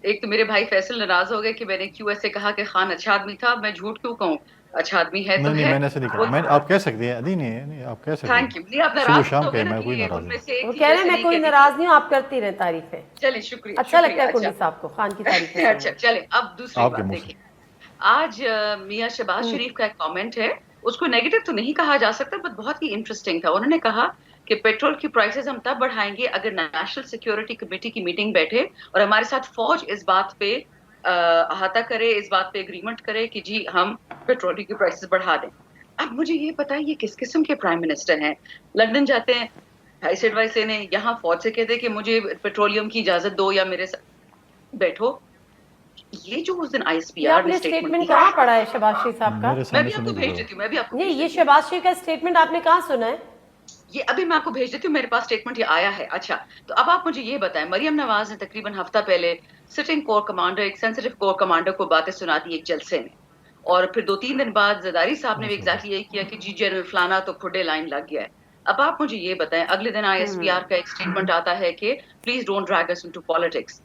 ایک تو میرے بھائی فیصل ناراض ہو گئے کہ میں نے کیوں ایسے کہا کہ خان اچھا آدمی تھا. میں جھوٹ کیوں کہوں، اچھا آدمی ہے تو نہیں ہے. میں نے ایسے نہیں کہا. آپ کہہ سکتے ہیں. نہیں آپ کہہ سکتے ہیں. Thank you. نہیں آپ صبح ناراض شام ہو کہ گئے میں نا کوئی کہ ناراض ان میں نہیں. سے وہ کہہ رہے ہیں میں کوئی ناراض نہیں ہوں، آپ کرتی رہیں تعریفیں. چلیں شکریہ. اچھا لگتا ہے کنڈی صاحب کو خان کی تعریفیں. اچھا چلیں اب دوسری بات دیکھیں. آج میاں شہباز شریف کا ایک کامنٹ ہے، اس کو نیگیٹو تو نہیں کہا جا سکتا بٹ بہت ہی انٹرسٹنگ تھا. انہوں نے کہا کہ پیٹرول کی پرائسز ہم تب بڑھائیں گے اگر نیشنل سیکیورٹی کمیٹی کی میٹنگ بیٹھے اور ہمارے ساتھ فوج اس بات پہ احاطہ کرے، اس بات پہ اگریمنٹ کرے کہ جی ہم پیٹرول کی پرائسز بڑھا دیں. اب مجھے یہ پتا ہے یہ کس قسم کے پرائم منسٹر ہیں. لندن جاتے ہیں ایس ایڈوائس لینے، یہاں فوج سے کہتے کہ مجھے پیٹرولیم کی اجازت دو یا میرے ساتھ بیٹھو. یہ جو اس دن آئی ایس پی آر نے اسٹیٹمنٹ کہاں پڑھا ہے شہباز شریف صاحب کا؟ میں بھی آپ کو بھیج دیتی ہوں. میں بھی آپ کو نہیں یہ شہباز شریف کا اسٹیٹمنٹ آپ نے کہاں سنا ہے؟ یہ ابھی میں آپ کو بھیج دیتی ہوں, میرے پاس اسٹیٹمنٹ یہ آیا ہے. اچھا, تو اب آپ مجھے یہ بتائیں, مریم نواز نے تقریباً ہفتہ پہلے سٹنگ کور کمانڈر, ایک سینسٹیو کور کمانڈر کو باتیں سنا دی ایک جلسے میں, اور پھر 2-3 دن بعد زرداری صاحب نے بھی ایگزیکٹلی یہی کیا کہ جی جنرل فلانا تو کھڈے لائن لگ گیا ہے. اب آپ مجھے یہ بتائیں, اگلے دن ISPR کا ایک اسٹیٹمنٹ آتا ہے کہ please don't drag us into politics.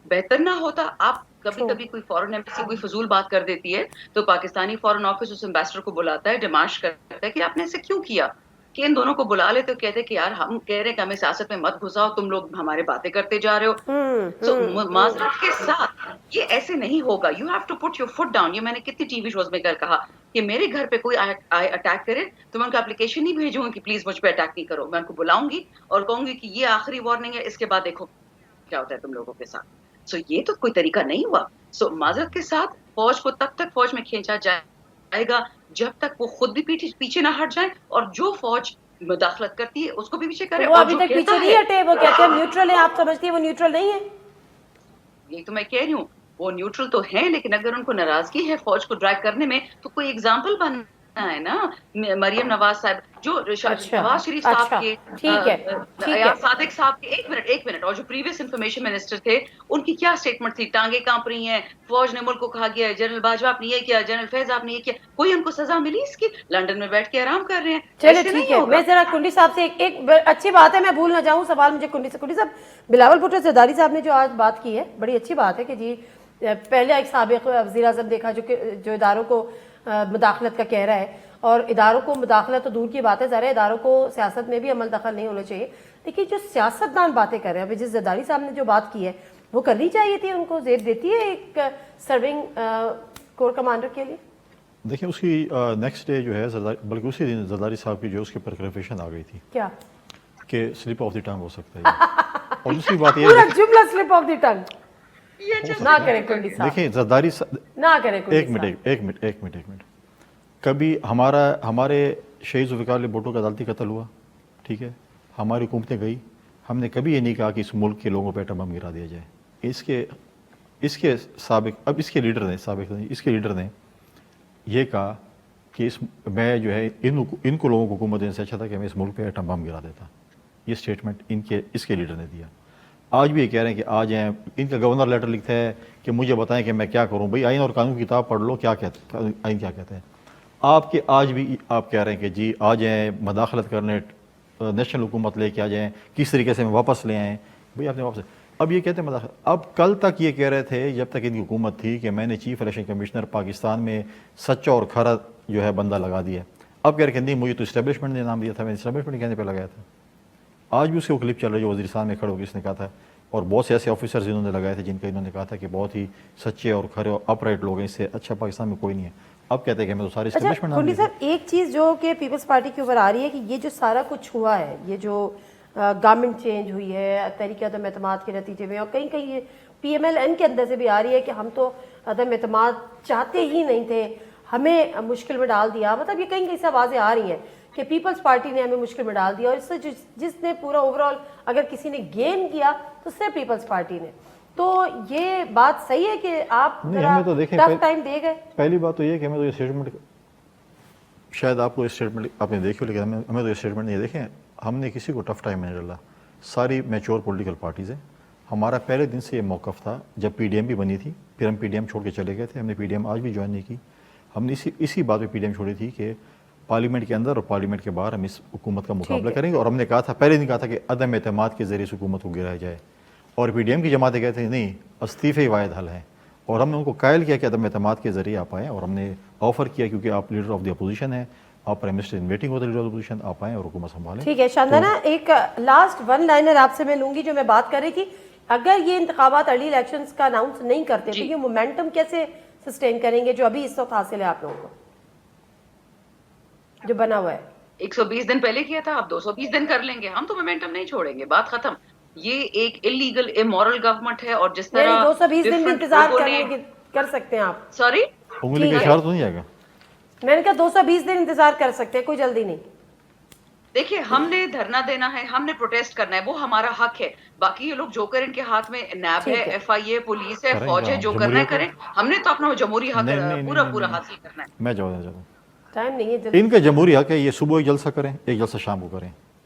بہتر نہ ہوتا, آپ کبھی کبھی کوئی فورن ایمبیسی کوئی فضول بات کر دیتی ہے تو پاکستانی فورن آفس اس امبیسڈر کو بلاتا ہے, ڈیمانڈ کرتا ہے کہ آپ نے ایسے کیوں کیا, کہ ان دونوں کو بلا لیتے, کہتے کہ یار ہم کہہ رہے ہیں کہ ہمیں سیاست میں مت گھساؤ, تم لوگ ہمارے باتیں کرتے جا رہے ہو. سو معذرت کے ساتھ یہ ایسے نہیں ہوگا. You have to put your foot down. یہ میں نے کتنی ٹی وی شوز میں کہا کہ میرے گھر پہ کوئی اٹیک کرے تو میں ان کو اپلیکیشن نہیں بھیجوں گی کہ پلیز مجھ پہ اٹیک نہیں کرو. میں ان کو بلاؤں گی اور کہوں گی کہ یہ آخری وارننگ ہے, اس کے بعد دیکھو کیا ہوتا ہے تم لوگوں کے ساتھ. سو یہ تو کوئی طریقہ نہیں ہوا. سو معذرت کے ساتھ فوج کو تب تک فوج میں کھینچا جائے گا جب تک وہ خود بھی پیچھے نہ ہٹ جائیں, اور جو فوج مداخلت کرتی ہے اس کو بھی پیچھے کرے. وہ ابھی تک پیچھے نہیں ہٹے, وہ کہتے ہیں نیوٹرل ہیں. آپ سمجھتی ہیں وہ نیوٹرل نہیں ہے؟ یہی تو میں کہہ رہی ہوں, وہ نیوٹرل تو ہیں, لیکن اگر ان کو ناراضگی ہے فوج کو ڈرائیو کرنے میں تو کوئی ایگزامپل بننا ہے نا. مریم نواز صاحب جو نواز شریف صاحب کے, صادق صاحب کے, ایک منٹ, اور جو پریویس انفارمیشن منسٹر تھے ان کی کیا اسٹیٹمنٹ تھی, ٹانگیں کانپ رہی ہیں, فوج نے ملک کو کھا گیا ہے, جنرل باجوہ آپ نے یہ کیا, جنرل فیض آپ نے یہ کیا, کوئی ان کو سزا ملی اس کی؟ لنڈن میں بیٹھ کے آرام کر رہے ہیں. چلے ٹھیک ہے, میں ذرا کنڈی صاحب سے ایک اچھی بات ہے, میں بھول نہ جاؤں سوال مجھے کنڈی سے. کنڈی صاحب, بلاول بھٹو زرداری صاحب نے جو آج بات کی ہے بڑی اچھی بات ہے کہ جی پہلے ایک سابق وزیر اعظم دیکھا جو اداروں کو مداخلت کا کہہ رہا ہے, اور اداروں کو مداخلت تو دور کی بات ہے, ذرا اداروں کو سیاست میں بھی عمل دخل نہیں ہونا چاہیے. لیکن جو سیاستدان باتیں کر رہے ہیں, ابھی جس زرداری صاحب نے جو بات کی ہے وہ کرنی چاہیے تھی, ان کو زیب دیتی ہے ایک سرونگ کور کمانڈر کے لیے. دیکھیں اس کی نیکسٹ ڈے جو ہے بلکہ اسی دن زرداری صاحب کی جو اس کے پر کلیریفیکیشن آ گئی تھی کیا کہ سلپ آف دی ٹنگ ہو سکتا ہے. اور دوسری بات یہ پورا جملہ سلپ آف دی ٹنگ نہ کریں کنڈی صاحب, دیکھیں زرداری نہ کریں. ایک منٹ, کبھی ہمارے شہید ذوالفقار علی بھٹو کا عدالتی قتل ہوا, ٹھیک ہے, ہماری حکومتیں گئی, ہم نے کبھی یہ نہیں کہا کہ اس ملک کے لوگوں پہ ایٹم بم گرا دیا جائے. اس کے سابق, اب اس کے لیڈر نے یہ کہا کہ میں جو ہے ان کو لوگوں کو حکومت دینے سے اچھا تھا کہ میں اس ملک پہ ایٹم بم گرا دیتا. یہ اسٹیٹمنٹ اس کے لیڈر نے دیا. آج بھی یہ کہہ رہے ہیں کہ آج ہیں, ان کا گورنر لیٹر لکھتا ہے کہ مجھے بتائیں کہ میں کیا کروں. بھائی آئین اور قانون کی کتاب پڑھ لو, کیا کہتے ہیں آئین, کیا کہتے ہیں. آپ کے آج بھی آپ کہہ رہے ہیں کہ جی آ جائیں مداخلت کرنے, نیشنل حکومت لے کے آ جائیں, کس طریقے سے میں واپس لے آئیں. بھائی آپ نے واپس, اب یہ کہتے ہیں مداخلت. اب کل تک یہ کہہ رہے تھے جب تک ان کی حکومت تھی کہ میں نے چیف الیکشن کمشنر پاکستان میں سچا اور کھرا جو ہے بندہ لگا دیا. اب کہہ رہے کہ نہیں, مجھے تو اسٹیبلشمنٹ نے نام دیا تھا, میں نے اسٹیبلشمنٹ کہنے پہ لگایا تھا. آج بھی اس کے وہ کلپ چل رہی ہے جو وزیرستان میں کھڑے ہو کے اس نے کہا تھا, اور بہت سے ایسے آفیسرز انہوں نے لگائے تھے جن کا انہوں نے کہا تھا کہ بہت ہی سچے اور کھرے اور اپ رائٹ لوگ ہیں, اس سے اچھا پاکستان میں کوئی نہیں ہے. اب کہتے ہیں کہ میں تو سارے اسٹیبلشمنٹ نام. صاحب ایک چیز جو کہ پیپلز پارٹی کے اوپر آ رہی ہے کہ یہ جو سارا کچھ ہوا ہے, یہ جو گورنمنٹ چینج ہوئی ہے تحریک عدم اعتماد کے نتیجے میں, اور کہیں یہ PMLN کے اندر سے بھی آ رہی ہے کہ ہم تو عدم اعتماد چاہتے ہی نہیں تھے, ہمیں مشکل میں ڈال دیا. مطلب یہ کہیں سے آوازیں آ رہی ہیں کہ پیپلز پارٹی نے ہمیں مشکل میں ڈال دیا, اور اس سے جس نے پورا اوور آل اگر کسی نے گین کیا تو صرف پیپلز پارٹی نے. تو یہ بات صحیح ہے کہ آپ ٹف ٹائم دے گئے. پہلی بات تو یہ کہ ہمیں تو یہ اسٹیٹمنٹ, شاید آپ کو اسٹیٹمنٹ آپ نے دیکھی ہو, لیکن ہمیں تو یہ اسٹیٹمنٹ نہیں دیکھیں. ہم نے کسی کو ٹف ٹائم نہیں ڈالا, ساری میچور پولیٹیکل پارٹیز ہیں. ہمارا پہلے دن سے یہ موقف تھا جب PDM بھی بنی تھی, پھر ہم PDM چھوڑ کے چلے گئے تھے. ہم نے PDM آج بھی جوائن نہیں کی. ہم نے اسی بات پہ PDM چھوڑی تھی کہ پارلیمنٹ کے اندر اور پارلیمنٹ کے باہر ہم اس حکومت کا مقابلہ کریں گے. اور ہم نے کہا تھا, پہلے دن کہا تھا کہ عدم اعتماد کے ذریعے اس حکومت کو گرایا جائے, اور PDM کی جماعتیں کہتے ہیں نہیں, استعفے ہی واحد حل ہے. اور ہم نے ان کو قائل کیا کہ عدم اعتماد کے ذریعے آپ آئیں, اور ہم نے آفر کیا کیونکہ آپ لیڈر آف دی اپوزیشن ہیں, آپ پرائم منسٹر ان ویٹنگ ہوتے لیڈر آف اپوزیشن, آپ آئیں اور حکومت سنبھالیں. ٹھیک ہے شاندانہ, ایک لاسٹ ون لائنر آپ سے میں لوں گی جو میں بات کر رہی تھی. اگر یہ انتخابات ارلی الیکشنز کا اناؤنس نہیں کرتے تو یہ مومنٹم کیسے سسٹین کریں گے جو ابھی اس وقت حاصل ہے آپ لوگوں کو, جو بنا ہوا ہے؟ 120 دن پہلے کیا تھا, اب 220 دن کر لیں گے. ہم تو مومنٹم نہیں چھوڑیں گے, بات ختم. یہ ایک انلیگل امورل گورنمنٹ ہے, اور جس طرح 220 دن بھی انتظار کر سکتے ہیں آپ. سوری, انگلی کا اشارہ تو نہیں آئے گا. میں نے کہا 220 دن انتظار کر سکتے ہیں, کوئی جلدی نہیں. دیکھیے ہم نے دھرنا دینا ہے, ہم نے پروٹیسٹ کرنا ہے, وہ ہمارا حق ہے. باقی یہ لوگ جو کریں, ان کے ہاتھ میں نیب ہے, FIA, پولیس ہے, فوج ہے, جو کرنا ہے کریں. ہم نے تو اپنا جمہوری حق پورا حاصل کرنا ہے. میں جواب دینا چاہتا ہوں, ٹائم نہیں ہے, ان کا جمہوری حق ہے, یہ صبح ایک جلسہ کریں, ایک جلسہ شام کو کریں,